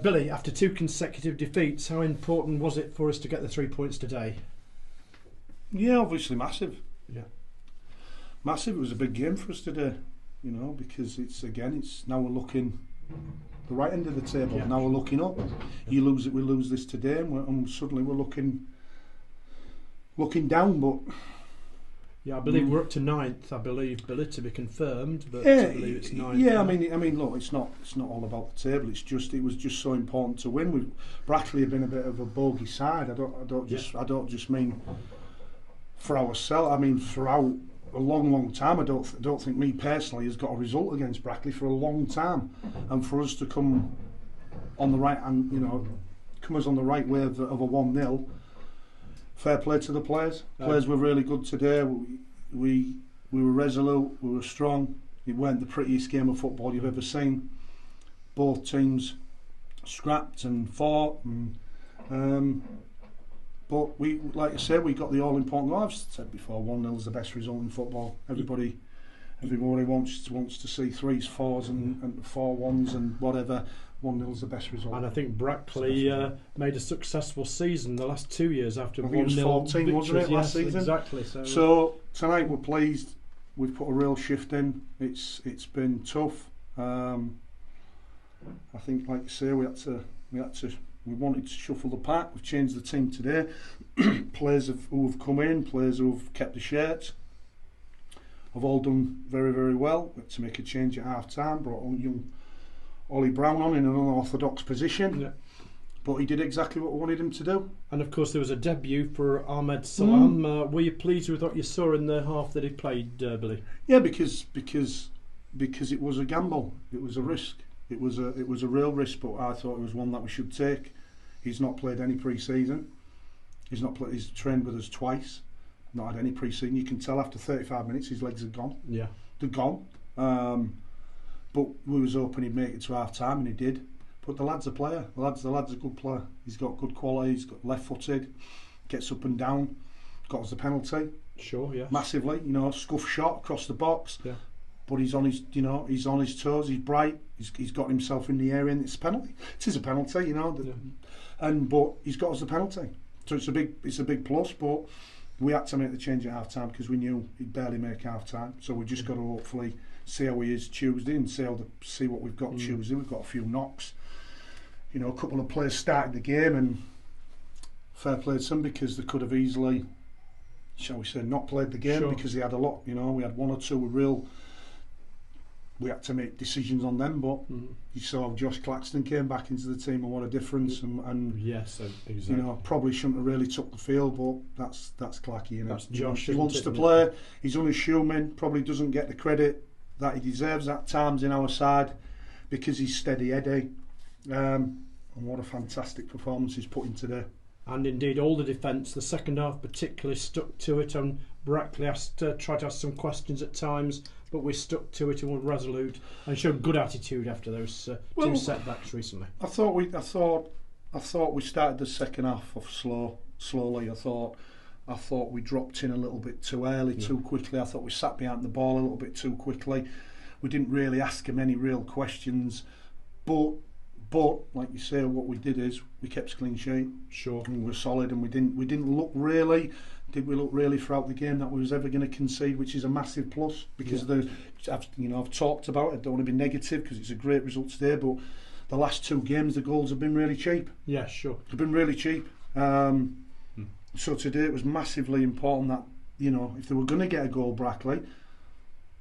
Billy, after 2 consecutive defeats, how important was it for us to get the 3 points today? Yeah, obviously massive. Yeah, Massive. It was a big game for us today, because it's now we're looking the right end of the table. Yeah. Now we're looking up. We lose this today, and suddenly we're looking down. But yeah, I believe we're up to 9th. I believe, Billy, to be confirmed, but yeah, I believe it's 9th. Yeah, I mean, look, it's not all about the table. It was just so important to win. Brackley have been a bit of a bogey side. I don't just mean for ourselves. I mean throughout a long time. I don't think me personally has got a result against Brackley for a long time, and for us to come on the right and come us on the right way of a 1-0. Fair play to the players. Players were really good today. We were resolute. We were strong. It weren't the prettiest game of football you've ever seen. Both teams scrapped and fought, but we, like I said, we got the all-important goal. I've said before, 1-0 is the best result in football. Everybody wants to see 3s, 4s, and 4-1s and whatever. 1-0 is the best result. And I think Brackley made a successful season the last 2 years after 1-0 victories. 14, wasn't it, last season? Exactly. So tonight we're pleased. We've put a real shift in. It's been tough. I think, like you say, we wanted to shuffle the pack. We've changed the team today. Players who have come in, players who have kept the shirts, have all done very, very well. We had to make a change at half time. Brought on young Ollie Brown on in an unorthodox position. Yeah. But he did exactly what we wanted him to do. And of course there was a debut for Ahmed Salam. Were you pleased with what you saw in the half that he played, Billy? Yeah, because it was a gamble. It was a risk. It was a real risk, but I thought it was one that we should take. He's not played any pre-season. He's trained with us twice. Not had any pre-season. You can tell after 35 minutes his legs are gone. Yeah, they're gone. But we was hoping he'd make it to half time, and he did. But the lad's a player. The lad's a good player. He's got good quality. He's got left-footed, gets up and down. Got us the penalty. Sure, yeah. Massively, scuff shot across the box. Yeah. But he's on his toes. He's bright. He's got himself in the area, and it's a penalty. It is a penalty, Yeah. But he's got us the penalty. So it's a big plus. But we had to make the change at half time because we knew he'd barely make half time. So we just got to hopefully see how he is Tuesday and see what we've got Tuesday. We've got a few knocks. A couple of players started the game, and fair play to them because they could have easily, shall we say, not played the game. Sure. Because they had a lot. We had one or two real. We had to make decisions on them, but you saw Josh Claxton came back into the team and what a difference. And yes, exactly. Probably shouldn't have really took the field, but that's Clacky. That's Josh. He wants to play. He's unassuming. Probably doesn't get the credit that he deserves at times in our side because he's steady-headed. And what a fantastic performance he's put in today. And indeed, all the defence, the second half particularly stuck to it. And Brackley tried to ask some questions at times, but we stuck to it and were resolute and showed good attitude after those 2 setbacks recently. I thought we started the second half off slowly. I thought we dropped in a little bit too early, too quickly. I thought we sat behind the ball a little bit too quickly. We didn't really ask him any real questions, but like you say, what we did is we kept a clean sheet. Sure. And we were solid, and we didn't look really. Did we look really throughout the game that we was ever going to concede, which is a massive plus because I've talked about it. I don't want to be negative because it's a great result today, but the last 2 games the goals have been really cheap. Yeah, sure. They've been really cheap. So today it was massively important that if they were going to get a goal, Brackley,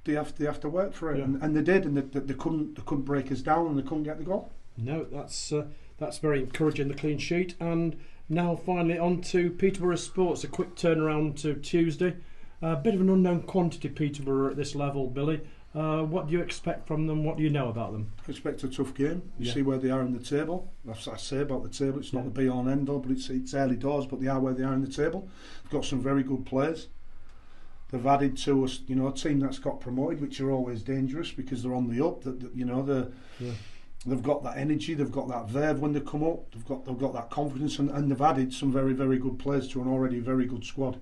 they have to work for it, and they did, and they couldn't break us down, and they couldn't get the goal. No, that's very encouraging, the clean sheet. And now finally on to Peterborough Sports, a quick turnaround to Tuesday. A bit of an unknown quantity, Peterborough, at this level, Billy. What do you expect from them? What do you know about them? I expect a tough game. You see where they are in the table. That's what I say about the table. It's not the be all and end all, but it's early doors, but they are where they are in the table. They've got some very good players. They've added to us, a team that's got promoted, which are always dangerous because they're on the up. They've got that energy, they've got that verve when they come up, they've got that confidence, and they've added some very, very good players to an already very good squad.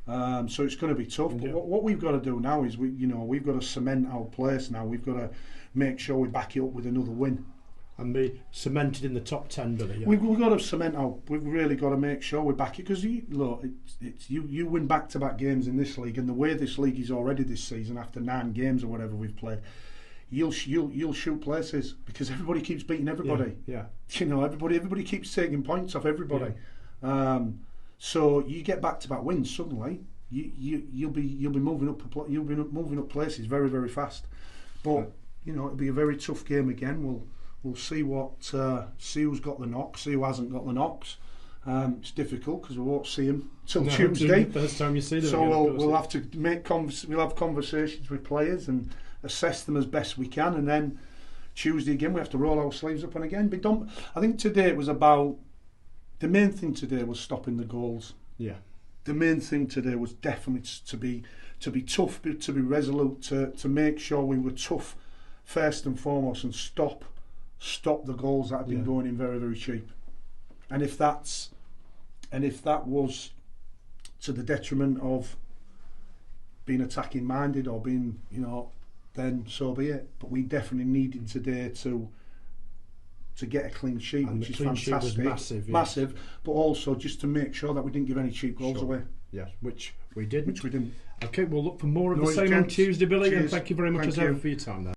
So it's going to be tough. But what we've got to do now is we've got to cement our place now. We've got to make sure we back it up with another win. and be cemented in the top 10, Billy. Yeah. We've got to cement out. We've really got to make sure we're back, because you win back-to-back games in this league, and the way this league is already this season, after 9 games or whatever we've played, you'll shoot places, because everybody keeps beating everybody. Yeah. You know, everybody keeps taking points off everybody. Yeah. So you get back-to-back wins suddenly. You'll be moving up places very, very fast. But you know, it'll be a very tough game again. We'll see see who's got the knocks, see who hasn't got the knocks. It's difficult because we won't see them till Tuesday. First time you see them. So we'll have to we'll have conversations with players and assess them as best we can, and then Tuesday again we have to roll our sleeves up and again. But I think today it was about, the main thing today was stopping the goals. Yeah. The main thing today was definitely to be tough, to be resolute, to make sure we were tough first and foremost, and stop the goals that have been going in very, very cheap. And if that was to the detriment of being attacking minded or being, you know, then so be it. But we definitely needed today to get a clean sheet, and which is fantastic. Sheet was massive, but also just to make sure that we didn't give any cheap goals away. Yes, which we didn't. Okay, we'll look for more of the same on Tuesday, Billy. And thank you very much as ever for your time there.